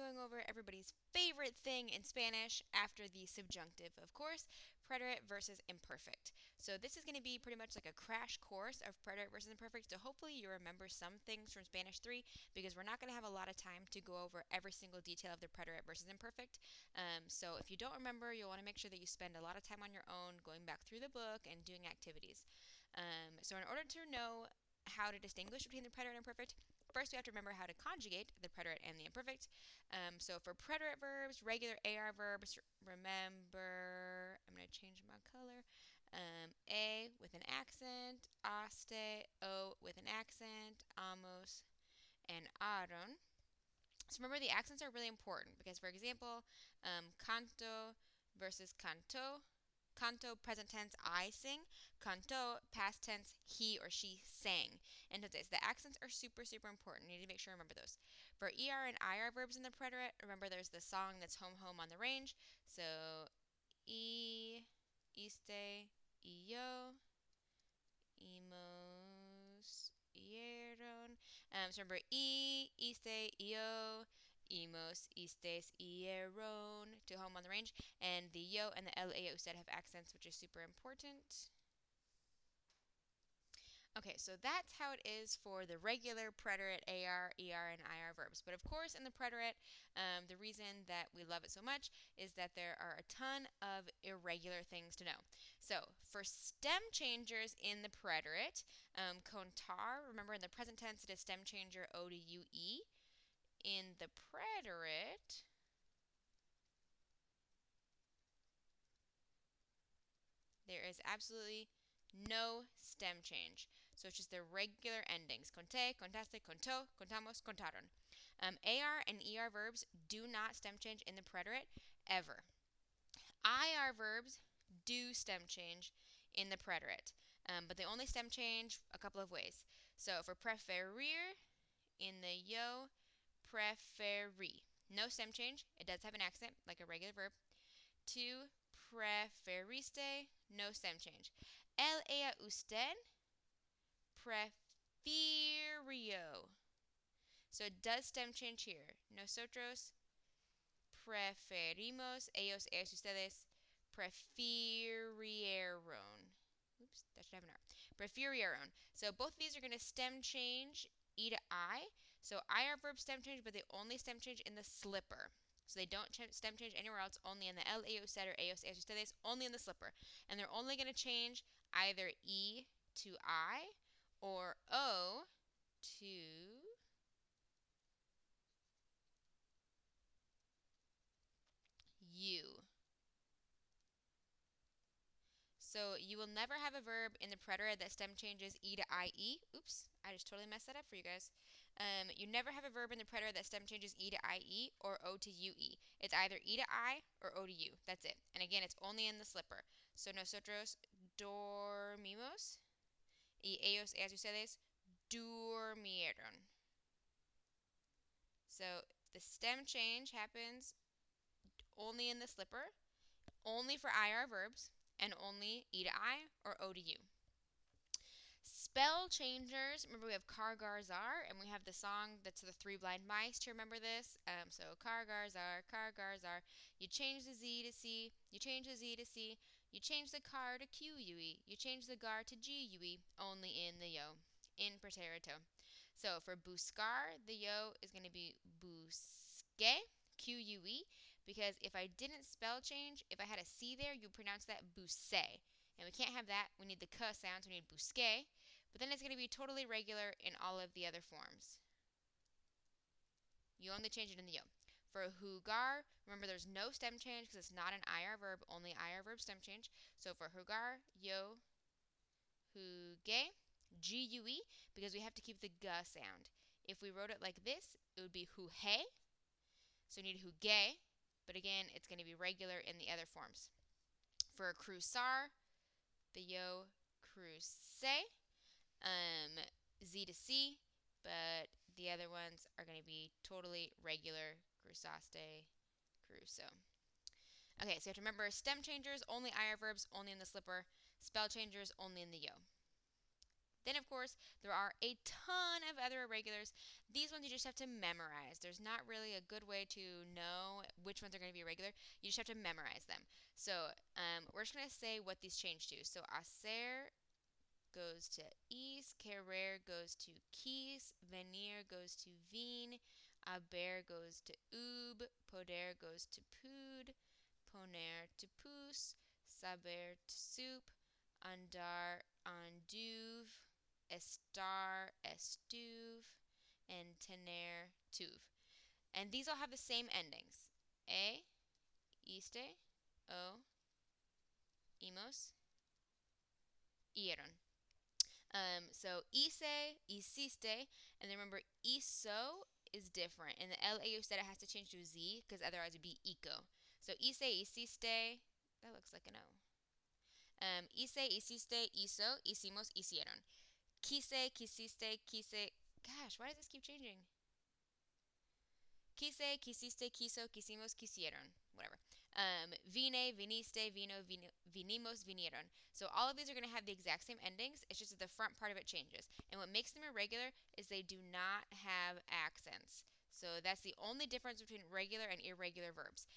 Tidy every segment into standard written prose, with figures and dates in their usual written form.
going over everybody's favorite thing in Spanish after the subjunctive, of course, preterite versus imperfect. So this is going to be pretty much like a crash course of preterite versus imperfect. So hopefully you remember some things from Spanish 3 because we're not going to have a lot of time to go over every single detail of the preterite versus imperfect. So if you don't remember, you'll want to make sure that you spend a lot of time on your own going back through the book and doing activities. So in order to know how to distinguish between the preterite and imperfect, first we have to remember how to conjugate the preterite and the imperfect. So for preterite verbs, regular AR verbs, remember, I'm going to change my color. A with an accent, aste, O with an accent, amos, and aron. So remember the accents are really important because, for example, canto versus canto. Canto, present tense, I sing. Canto, past tense, he or she sang. Entonces, the accents are super, super important. You need to make sure to remember those. For ER and IR verbs in the preterite, remember there's the song that's home, home on the range. So, iste, yo, imos, ieron. So remember, iste, yo, imos, istes, ieron to home on the range. And the yo and the la usted have accents, which is super important. Okay, so that's how it is for the regular preterite AR, ER, and IR verbs. But of course, in the preterite, the reason that we love it so much is that there are a ton of irregular things to know. So for stem changers in the preterite, contar, remember in the present tense it is stem changer O to UE. In the preterite, there is absolutely no stem change. So it's just the regular endings. Conté, contaste, contó, contamos, contaron. AR and ER verbs do not stem change in the preterite ever. IR verbs do stem change in the preterite, but they only stem change a couple of ways. So for preferir, in the yo, preferi. No stem change. It does have an accent, like a regular verb. 2, preferiste, no stem change. El, ella, usted, prefirió. So it does stem change here. Nosotros preferimos, ellos, ellas, ustedes, prefirieron. Oops, that should have an R. Prefirieron. So both of these are going to stem change E to I. So I are verb stem change, but they only stem change in the slipper. So they don't stem change anywhere else, only in the el, ellos, usted, or ellos, ellas, ustedes, only in the slipper. And they're only going to change either E to I or O to U. So you will never have a verb in the preterite that stem changes E to IE. Oops, I just totally messed that up for you guys. You never have a verb in the preterite that stem changes E to IE or O to UE. It's either E to I or O to U. That's it. And again, it's only in the slipper. So nosotros dormimos y ellos, ellas, ustedes durmieron. So the stem change happens only in the slipper, only for IR verbs, and only E to I or O to U. Spell changers. Remember, we have Kargarzar, and we have the song that's the Three Blind Mice to remember this. So Kargarzar, Kargarzar. You change the Z to C. You change the Z to C. You change the car to QUE. You change the gar to GUE. Only in the yo. In preterito. So for buscar, the yo is going to be busque. QUE, because if I didn't spell change, if I had a C there, you pronounce that busse. And we can't have that. We need the k sound, so we need busque. But then it's going to be totally regular in all of the other forms. You only change it in the yo. For jugar, remember there's no stem change because it's not an IR verb, only IR verb stem change. So for jugar, yo, jugué, GUE, because we have to keep the g sound. If we wrote it like this, it would be jugué. So you need jugué, but again, it's going to be regular in the other forms. For cruzar, the yo, cruce, Z to C, but the other ones are going to be totally regular, cruzaste, cruzo. Okay, so you have to remember stem changers, only IR verbs, only in the slipper, spell changers, only in the yo. Then, of course, there are a ton of other irregulars. These ones you just have to memorize. There's not really a good way to know which ones are going to be irregular. You just have to memorize them. So we're just going to say what these change to. So hacer goes to is, querer goes to quis, venir goes to vin, haber goes to ub, poder goes to pud, poner to pus, saber to soup, andar anduv, estar estuv, and tener tuv. And these all have the same endings. E, iste, o, imos, ieron. So ise, hiciste, and then remember iso is different. In the LA instead it has to change to Z because otherwise it would be ico. So ise, hiciste, that looks like an O. Ise, hiciste, hizo, hicimos, hicieron. Quise, quisiste, quise. Gosh, why does this keep changing? Quise, quisiste, quiso, quisimos, quisieron. Whatever. Vine, viniste, vino, vinimos, vinieron. So all of these are going to have the exact same endings. It's just that the front part of it changes. And what makes them irregular is they do not have accents. So that's the only difference between regular and irregular verbs.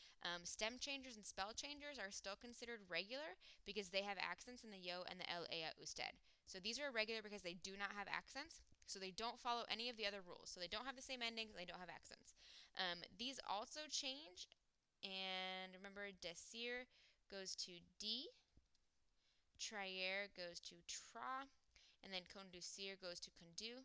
Stem changers and spell changers are still considered regular because they have accents in the yo and the la usted. So these are irregular because they do not have accents. So they don't follow any of the other rules. So they don't have the same endings and they don't have accents. These also change. And remember, decir goes to D, traer goes to tra, and then conducir goes to condu.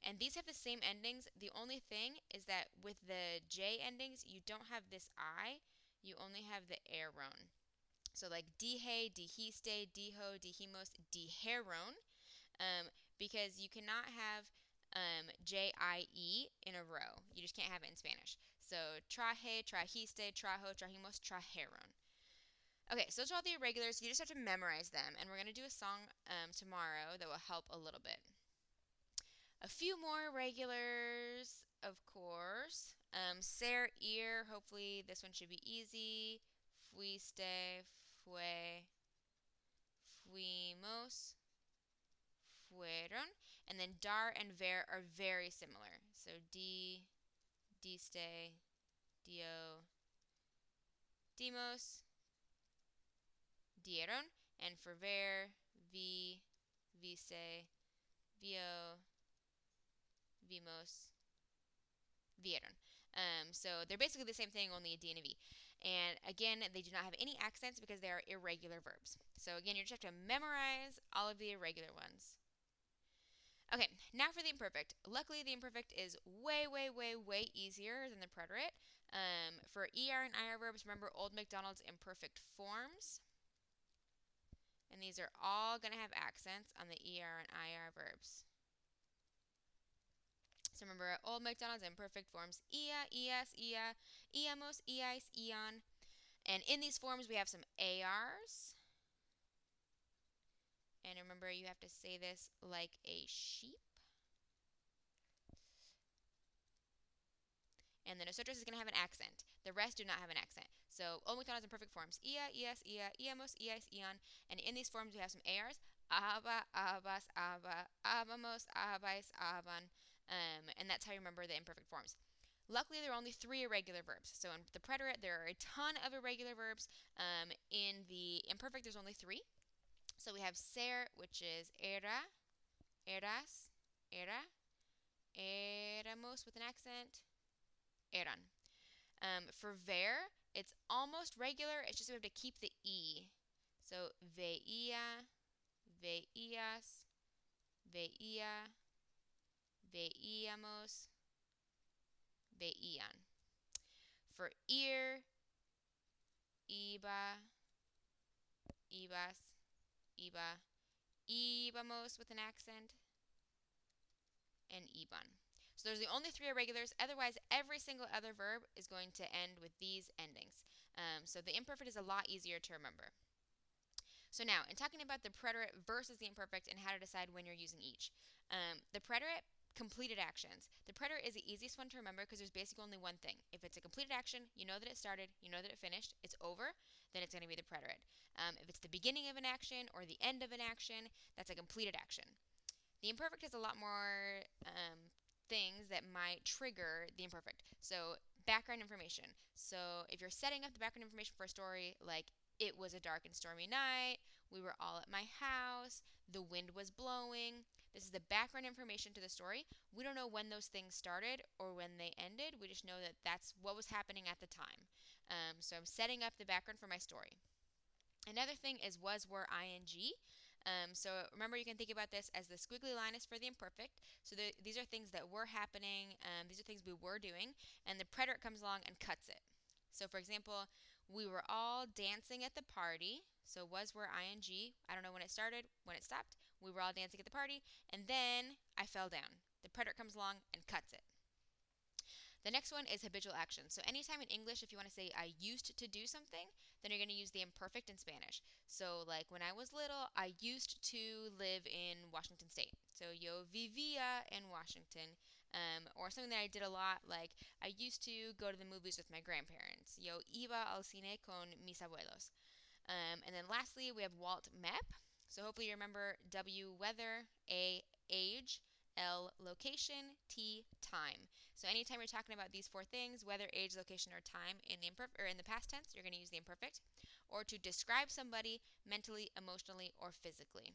And these have the same endings. The only thing is that with the J endings, you don't have this I, you only have the aron. So like dije, dijiste, dijo, dijimos, dijeron, because you cannot have J-I-E in a row. You just can't have it in Spanish. So traje, trajiste, trajo, trajimos, trajeron. Okay, so those are all the irregulars. You just have to memorize them. And we're going to do a song tomorrow that will help a little bit. A few more irregulars, of course. Ser, ir, hopefully this one should be easy. Fuiste, fue, fuimos, fueron. And then dar and ver are very similar. So di, diste, dio, dimos, dieron. And for ver, vi, viste, vio, vimos, vieron. So they're basically the same thing, only a D and a V. And again, they do not have any accents because they are irregular verbs. So again, you just have to memorize all of the irregular ones. Okay, now for the imperfect. Luckily, the imperfect is way, way, way, way easier than the preterite. For ER and IR verbs, remember Old MacDonald's imperfect forms. And these are all going to have accents on the ER and IR verbs. So remember, Old MacDonald's imperfect forms: ia, ias, ia, iamos, iais, ion. And in these forms, we have some ARs. And remember, you have to say this like a sheep. And the nosotros is going to have an accent. The rest do not have an accent. So Old MacDonald's imperfect forms: ia, ias, ia, iamos, iais, ion. And in these forms, we have some ARs: ahaba, ahabas, ahaba, ahabamos, ahabais, ahaban. And that's how you remember the imperfect forms. Luckily, there are only 3 irregular verbs. So in the preterite, there are a ton of irregular verbs. In the imperfect, there's only 3. So we have ser, which is era, eras, era, éramos with an accent, eran. For ver, it's almost regular. It's just we have to keep the E. So veía, veías, veía, veíamos, veían. For ir, iba, ibas, iba, íbamos with an accent, and iban. So those are the only 3 irregulars. Otherwise, every single other verb is going to end with these endings. So the imperfect is a lot easier to remember. So now, in talking about the preterite versus the imperfect and how to decide when you're using each. The preterite completed actions. The preterite is the easiest one to remember because there's basically only one thing. If it's a completed action, you know that it started, you know that it finished, it's over, then it's going to be the preterite. If it's the beginning of an action or the end of an action, that's a completed action. The imperfect has a lot more things that might trigger the imperfect. So, background information. So, if you're setting up the background information for a story, like it was a dark and stormy night, we were all at my house, the wind was blowing. This is the background information to the story. We don't know when those things started or when they ended. We just know that that's what was happening at the time. So, I'm setting up the background for my story. Another thing is was, were, ing. So remember, you can think about this as the squiggly line is for the imperfect. So these are things that were happening. These are things we were doing, and the preterite comes along and cuts it. So for example, we were all dancing at the party. So was, were, ing. I don't know when it started, when it stopped. We were all dancing at the party, and then I fell down. The preterite comes along and cuts it. The next one is habitual action. So anytime in English, if you want to say I used to do something, then you're going to use the imperfect in Spanish. So like when I was little, I used to live in Washington State. So yo vivía en Washington. Or something that I did a lot, like I used to go to the movies with my grandparents. Yo iba al cine con mis abuelos. And then lastly, we have Walt Mep. So hopefully you remember W, weather, A, age, L, location, T, time. So anytime you're talking about these four things, weather, age, location, or time, in the in the past tense, you're going to use the imperfect, or to describe somebody mentally, emotionally, or physically.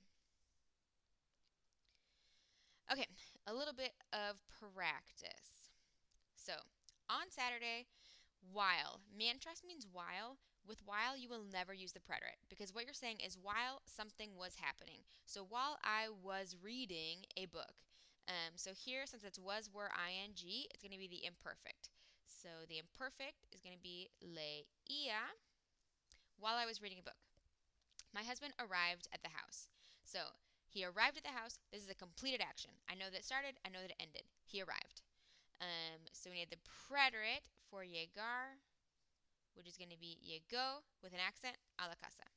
Okay, a little bit of practice. So on Saturday, while. Mientras means while. With while, you will never use the preterite because what you're saying is while something was happening. So while I was reading a book. So here, since it's was, were, ing, it's going to be the imperfect. So the imperfect is going to be leía while I was reading a book. My husband arrived at the house. So he arrived at the house. This is a completed action. I know that it started. I know that it ended. He arrived. So we need the preterite for llegar, which is going to be llegó with an accent, a la casa.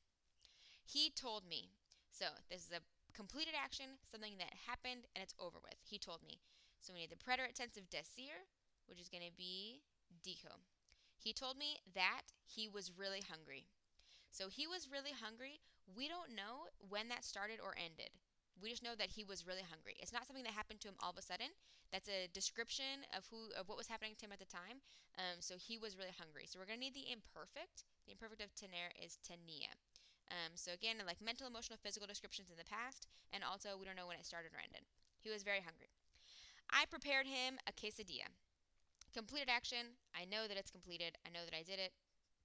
He told me. So this is a completed action, something that happened and it's over with. He told me. So we need the preterite tense of decir, which is going to be dijo. He told me that he was really hungry. So he was really hungry. We don't know when that started or ended. We just know that he was really hungry. It's not something that happened to him all of a sudden. That's a description of what was happening to him at the time. So he was really hungry. So we're going to need the imperfect. The imperfect of tener is tenía. So again, like mental, emotional, physical descriptions in the past, and also we don't know when it started or ended. He was very hungry. I prepared him a quesadilla. Completed action. I know that it's completed. I know that I did it.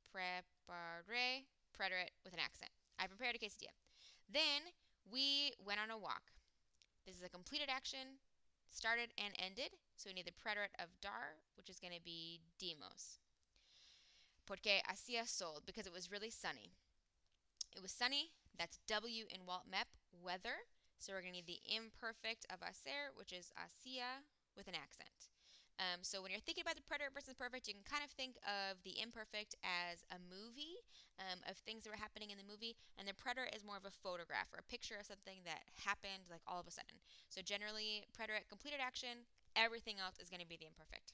Preparé, preterite with an accent. I prepared a quesadilla. Then we went on a walk. This is a completed action, started and ended. So we need the preterite of dar, which is going to be dimos. Porque hacía sol, because it was really sunny. It was sunny. That's W in Walt Mep, weather. So we're going to need the imperfect of hacer, which is hacía with an accent. So when you're thinking about the preterite versus perfect, you can kind of think of the imperfect as a movie of things that were happening in the movie, and the preterite is more of a photograph or a picture of something that happened like all of a sudden. So generally, preterite completed action, everything else is going to be the imperfect.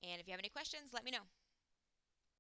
And if you have any questions, let me know.